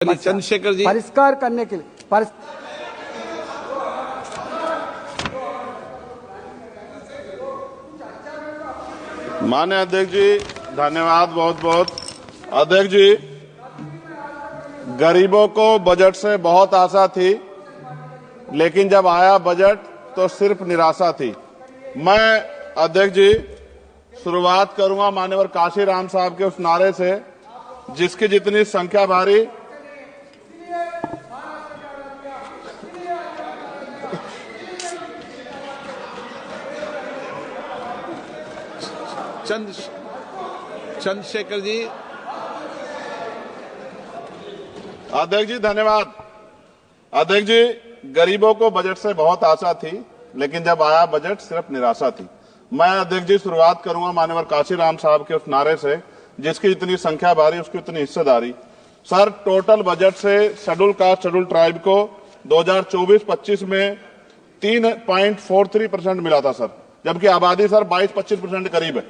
चंद्रशेखर जी परिष्कार करने के लिए माननीय अध्यक्ष जी, धन्यवाद बहुत बहुत। अध्यक्ष जी, गरीबों को बजट से बहुत आशा थी, लेकिन जब आया बजट तो सिर्फ निराशा थी। मैं अध्यक्ष जी शुरुआत करूंगा माननीय काशीराम साहब के उस नारे से, जिसकी जितनी संख्या भारी चंद्रशेखर जी। अध्यक्ष जी धन्यवाद। अध्यक्ष जी, गरीबों को बजट से बहुत आशा थी, लेकिन जब आया बजट सिर्फ निराशा थी। मैं अध्यक्ष जी शुरुआत करूंगा माननीय काशीराम साहब के उस नारे से, जिसकी जितनी संख्या भारी उसकी उतनी हिस्सेदारी। सर, टोटल बजट से शेड्यूल कास्ट शेड्यूल ट्राइब को 2024-25 में 3.43% मिला था सर, जबकि आबादी सर 22-25% करीब है।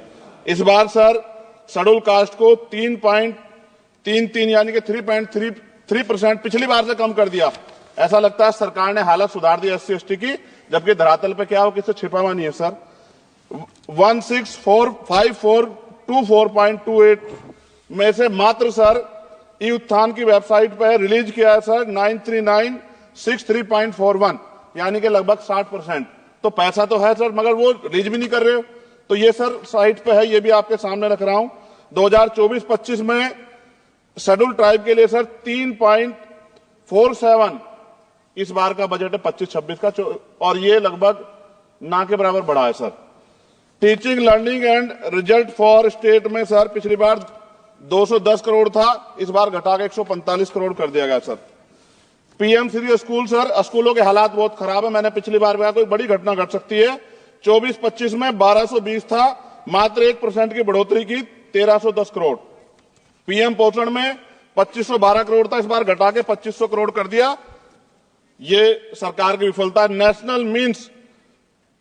इस बार सर शेड्यूल कास्ट को 3.33 यानी कि 3.33% पिछली बार से कम कर दिया। ऐसा लगता है सरकार ने हालत सुधार दी SC ST की, जबकि धरातल पे क्या हो किसी छिपा हुआ नहीं है सर। 1645424.28 में से मात्र सर ई उत्थान की वेबसाइट पर रिलीज किया है सर 93963.41 यानी कि लगभग 60%। तो पैसा तो है सर, मगर वो रिलीज भी नहीं कर रहे हो। तो ये सर साइट पे है, ये भी आपके सामने रख रहा हूं। 2024-25 में शेड्यूल ट्राइब के लिए सर 3.47 इस बार का बजट है 25-26 का, और ये लगभग ना के बराबर बढ़ा है sir. Teaching learning and result for state में सर पिछली बार 210 करोड़ था, इस बार घटा के 145 करोड़ कर दिया गया sir. PM Shri school sir, स्कूलों के हालात बहुत खराब है। मैंने पिछली बार कहा कोई बड़ी घटना घट सकती है। 24-25 में 1220 था, मात्र 1% की बढ़ोतरी की 1310 करोड़। PM पोषण में 2512 करोड़ था, इस बार घटा के 2500 करोड़ कर दिया। ये सरकार की विफलता। नेशनल मीन्स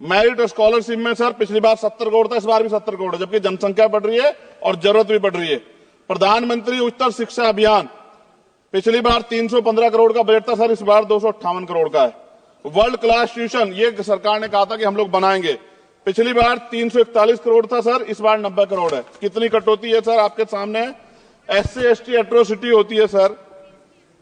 मेरिट स्कॉलरशिप में सर पिछली बार 70 करोड़ था, इस बार भी 70 करोड़ है, जबकि जनसंख्या बढ़ रही है और जरूरत भी बढ़ रही है। प्रधानमंत्री उच्चतर शिक्षा अभियान पिछली बार 315 करोड़ का बजट था सर, इस बार 258 करोड़ का है। वर्ल्ड क्लास ट्यूशन ये सरकार ने कहा था कि हम लोग बनाएंगे, पिछली बार 341 करोड़ था सर, इस बार 90 करोड़ है। कितनी कटौती है सर आपके सामने। SC ST एट्रोसिटी होती है सर,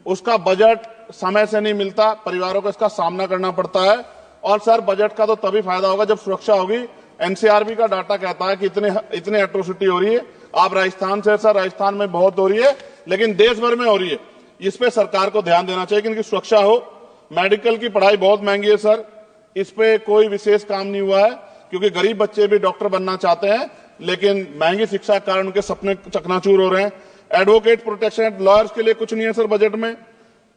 उसका बजट समय से नहीं मिलता, परिवारों को इसका सामना करना पड़ता है। और सर बजट का तो तभी फायदा होगा जब सुरक्षा होगी। NCRB का डाटा कहता है कि इतने एट्रोसिटी हो रही है। आप राजस्थान से सर, राजस्थान में बहुत हो रही है, लेकिन देश भर में हो रही है। इस पे सरकार को ध्यान देना चाहिए कि इनकी सुरक्षा हो। मेडिकल की पढ़ाई बहुत महंगी है सर, इस पे कोई विशेष काम नहीं हुआ है, क्योंकि गरीब बच्चे भी डॉक्टर बनना चाहते हैं, लेकिन महंगी शिक्षा के कारण उनके सपने चकनाचूर हो रहे हैं। एडवोकेट प्रोटेक्शन लॉयर्स के लिए कुछ नहीं है सर बजट में।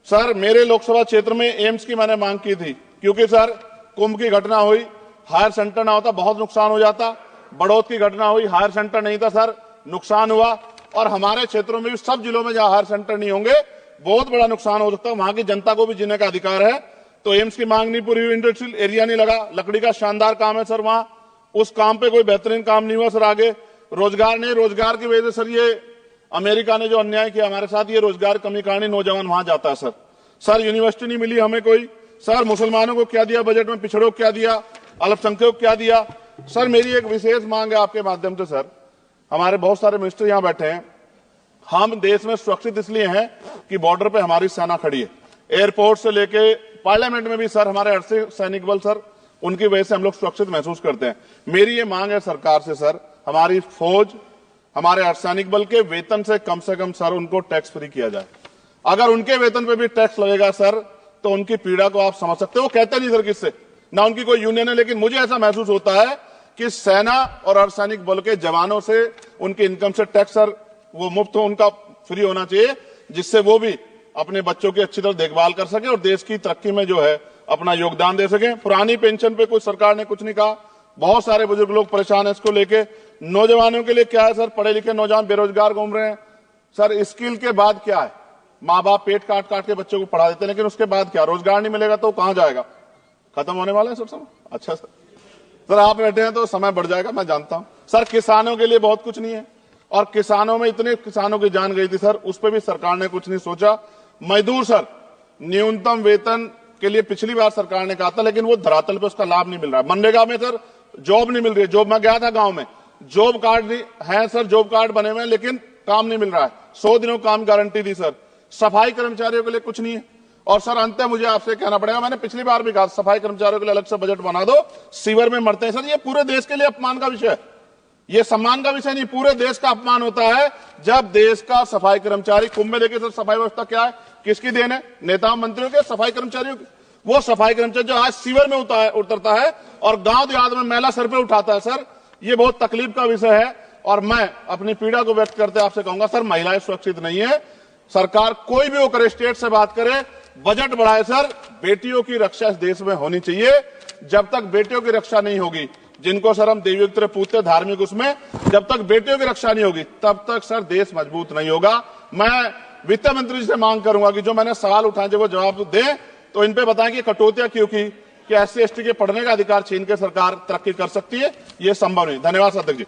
सर मेरे लोकसभा क्षेत्र में एम्स की मैंने मांग की थी, क्योंकि सर कुंभ की घटना हुई, हायर सेंटर ना होता बहुत नुकसान हो जाता। बड़ौद की घटना हुई, हायर सेंटर नहीं था सर, नुकसान हुआ। और हमारे क्षेत्रों में भी सब जिलों में जहां हायर सेंटर नहीं होंगे बहुत बड़ा नुकसान हो सकता है। वहां की जनता को भी जीने का अधिकार है। तो एम्स की मांग नहीं पूरी हुई, इंडस्ट्रियल एरिया नहीं लगा। लकड़ी का शानदार काम है सर वहां, उस काम पे कोई बेहतरीन काम नहीं हुआ सर। आगे रोजगार नहीं, रोजगार की वजह से सर ये अमेरिका ने जो अन्याय किया हमारे साथ, ये रोजगार कमी कारण नौजवान वहां जाता है सर। यूनिवर्सिटी नहीं मिली हमें कोई। सर मुसलमानों को क्या दिया बजट में, पिछड़ों को क्या दिया, अल्पसंख्यकों को क्या दिया। सर मेरी एक विशेष मांग है आपके माध्यम से सर, हमारे बहुत सारे मिनिस्टर यहां बैठे हैं। हम देश में सुरक्षित इसलिए हैं कि बॉर्डर पे हमारी सेना खड़ी है। एयरपोर्ट से लेके पार्लियामेंट में भी सर हमारे अर्धसैनिक बल सर, उनकी वजह से हम लोग सुरक्षित महसूस करते हैं। मेरी ये मांग है सरकार से सर, हमारी फौज, हमारे अर्धसैनिक बल के वेतन से कम सर उनको टैक्स फ्री किया जाए। अगर उनके वेतन पे भी टैक्स लगेगा सर, तो उनकी पीड़ा को आप समझ सकते हो। वो कहते नहीं सर किससे, ना उनकी कोई यूनियन है, लेकिन मुझे ऐसा महसूस होता है कि सेना और अर्धसैनिक बल के जवानों से उनकी इनकम से टैक्स सर वो मुफ्त हो, उनका फ्री होना चाहिए, जिससे वो भी अपने बच्चों की अच्छी तरह देखभाल कर सके और देश की तरक्की में जो है अपना योगदान दे सके। पुरानी पेंशन पे कुछ सरकार ने कुछ नहीं कहा, बहुत सारे बुजुर्ग लोग परेशान है इसको लेके। नौजवानों के लिए क्या है सर, पढ़े लिखे नौजवान बेरोजगार घूम रहे हैं सर। स्किल के बाद क्या है, माँ बाप पेट काट काट के बच्चों को पढ़ा देते हैं, लेकिन उसके बाद क्या, रोजगार नहीं मिलेगा तो कहां जाएगा, खत्म होने वाला है सर समय। अच्छा सर आप बैठे हैं तो समय बढ़ जाएगा, मैं जानता हूं सर। किसानों के लिए बहुत कुछ नहीं है, और किसानों में इतने किसानों की जान गई थी सर, उस पर भी सरकार ने कुछ नहीं सोचा। मजदूर सर, न्यूनतम वेतन के लिए पिछली बार सरकार ने कहा था, लेकिन वो धरातल पे उसका लाभ नहीं मिल रहा है। मनरेगा में सर जॉब नहीं मिल रही है। जॉब, मैं गया था गांव में, जॉब कार्ड है सर, जॉब कार्ड बने हुए हैं, लेकिन काम नहीं मिल रहा है। 100 दिनों काम गारंटी दी सर। सफाई कर्मचारियों के लिए कुछ नहीं है। और सर अंत में मुझे आपसे कहना पड़ेगा, मैंने पिछली बार भी कहा सफाई कर्मचारियों के लिए अलग से बजट बना दो, सीवर में मरते हैं सर। ये पूरे देश के लिए अपमान का विषय है, ये सम्मान का विषय नहीं, पूरे देश का अपमान होता है जब देश का सफाई कर्मचारी, कुंभ में देखिए सर सफाई व्यवस्था क्या है, किसकी देन है, नेताओं मंत्रियों के, सफाई कर्मचारियों की। वो सफाई कर्मचारी जो आज सीवर में उतरता है और गांव देहात में मैला सर पे उठाता है सर, ये बहुत तकलीफ का विषय है। और मैं अपनी पीड़ा को व्यक्त करते आपसे कहूंगा सर, महिलाएं सुरक्षित नहीं है। सरकार कोई भी वो करे, स्टेट से बात करे, बजट बढ़ाए सर। बेटियों की रक्षा इस देश में होनी चाहिए। जब तक बेटियों की रक्षा नहीं होगी, जिनको सर हम देवयुक्त पूछते धार्मिक, उसमें जब तक बेटियों की रक्षा नहीं होगी तब तक सर देश मजबूत नहीं होगा। मैं वित्त मंत्री जी से मांग करूंगा कि जो मैंने सवाल उठाए जब वो जवाब दें तो इन पे बताएं कि कटौतियां क्यों की, कि SC ST के पढ़ने का अधिकार छीन के सरकार तरक्की कर सकती है, ये संभव नहीं। धन्यवाद अध्यक्ष जी।